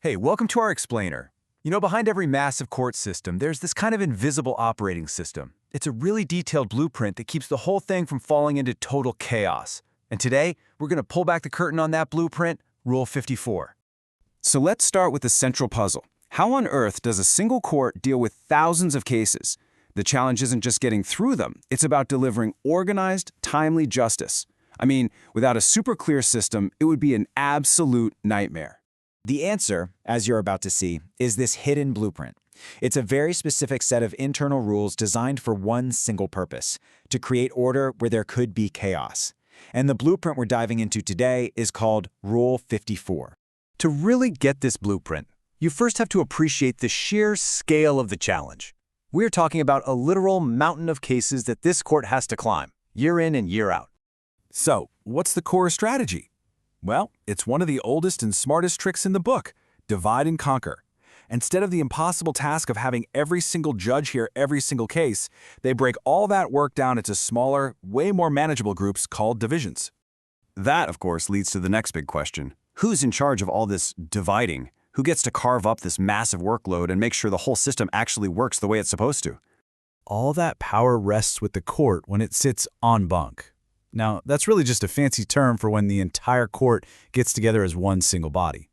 Hey, welcome to our explainer. Behind every massive court system, there's this kind of invisible operating system. It's a really detailed blueprint that keeps the whole thing from falling into total chaos. And today, we're going to pull back the curtain on that blueprint, Rule 54. So let's start with the central puzzle. How on earth does a single court deal with thousands of cases? The challenge isn't just getting through them, it's about delivering organized, timely justice. Without a super clear system, it would be an absolute nightmare. The answer, as you're about to see, is this hidden blueprint. It's a very specific set of internal rules designed for one single purpose: to create order where there could be chaos. And the blueprint we're diving into today is called Rule 54. To really get this blueprint, you first have to appreciate the sheer scale of the challenge. We're talking about a literal mountain of cases that this court has to climb, year in and year out. So, what's the core strategy? Well, it's one of the oldest and smartest tricks in the book: divide and conquer. Instead of the impossible task of having every single judge hear every single case, they break all that work down into smaller, way more manageable groups called divisions. That, of course, leads to the next big question. Who's in charge of all this dividing? Who gets to carve up this massive workload and make sure the whole system actually works the way it's supposed to? All that power rests with the court when it sits en banc. Now, that's really just a fancy term for when the entire court gets together as one single body.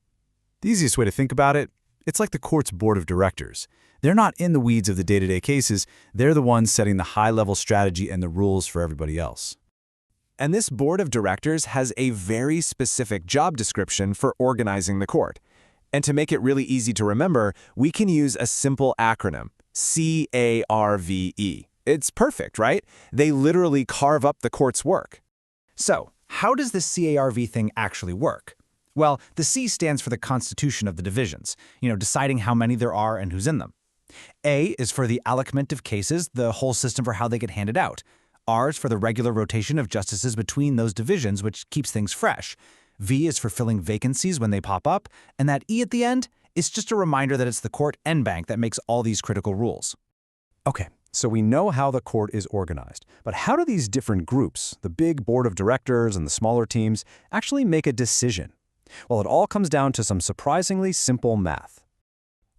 The easiest way to think about it, it's like the court's board of directors. They're not in the weeds of the day-to-day cases, they're the ones setting the high-level strategy and the rules for everybody else. And this board of directors has a very specific job description for organizing the court. And to make it really easy to remember, we can use a simple acronym: CARVE. It's perfect, right? They literally carve up the court's work. So, how does this CARV thing actually work? Well, the C stands for the constitution of the divisions, deciding how many there are and who's in them. A is for the allotment of cases, the whole system for how they get handed out. R is for the regular rotation of justices between those divisions, which keeps things fresh. V is for filling vacancies when they pop up, and that E at the end is just a reminder that it's the court en banc that makes all these critical rules. Okay. So we know how the court is organized, but how do these different groups, the big board of directors and the smaller teams, actually make a decision? Well, it all comes down to some surprisingly simple math.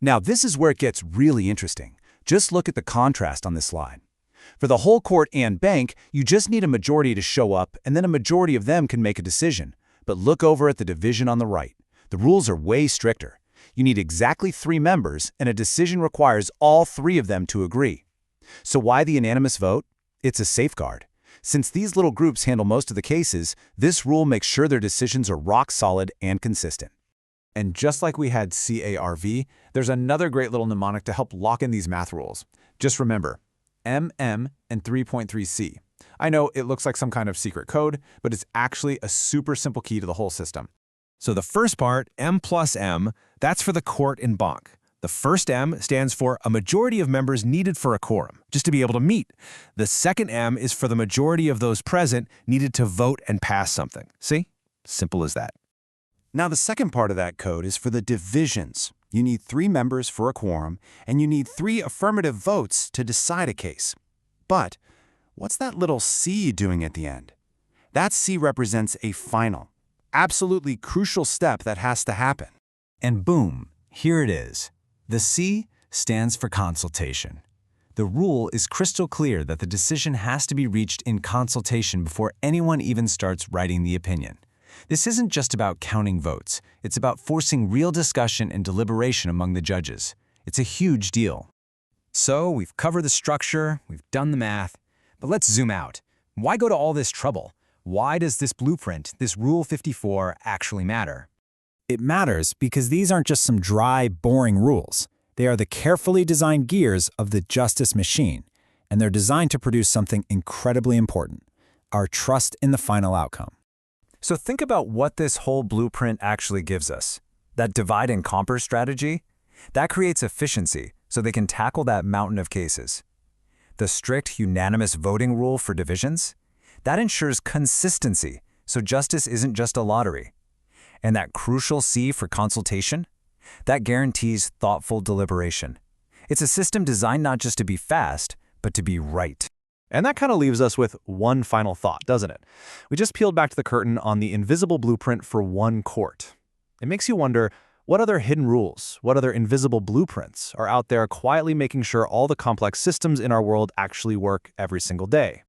Now, this is where it gets really interesting. Just look at the contrast on this slide. For the whole court en banc, you just need a majority to show up, and then a majority of them can make a decision. But look over at the division on the right. The rules are way stricter. You need exactly 3 members, and a decision requires all 3 of them to agree. So why the unanimous vote? It's a safeguard. Since these little groups handle most of the cases, this rule makes sure their decisions are rock solid and consistent. And just like we had CARV, there's another great little mnemonic to help lock in these math rules. Just remember, MM and 3.3C. I know it looks like some kind of secret code, but it's actually a super simple key to the whole system. So the first part, M plus M, that's for the court en banc. The first M stands for a majority of members needed for a quorum, just to be able to meet. The second M is for the majority of those present needed to vote and pass something. See? Simple as that. Now, the second part of that code is for the divisions. You need 3 members for a quorum, and you need 3 affirmative votes to decide a case. But what's that little C doing at the end? That C represents a final, absolutely crucial step that has to happen. And boom, here it is. The C stands for consultation. The rule is crystal clear that the decision has to be reached in consultation before anyone even starts writing the opinion. This isn't just about counting votes. It's about forcing real discussion and deliberation among the judges. It's a huge deal. So we've covered the structure, we've done the math, but let's zoom out. Why go to all this trouble? Why does this blueprint, this Rule 54, actually matter? It matters because these aren't just some dry, boring rules. They are the carefully designed gears of the justice machine, and they're designed to produce something incredibly important: our trust in the final outcome. So think about what this whole blueprint actually gives us. That divide and conquer strategy, that creates efficiency so they can tackle that mountain of cases. The strict unanimous voting rule for divisions, that ensures consistency so justice isn't just a lottery. And that crucial C for consultation, that guarantees thoughtful deliberation. It's a system designed not just to be fast, but to be right. And that kind of leaves us with one final thought, doesn't it? We just peeled back the curtain on the invisible blueprint for one court. It makes you wonder, What other hidden rules, what other invisible blueprints are out there quietly making sure all the complex systems in our world actually work every single day?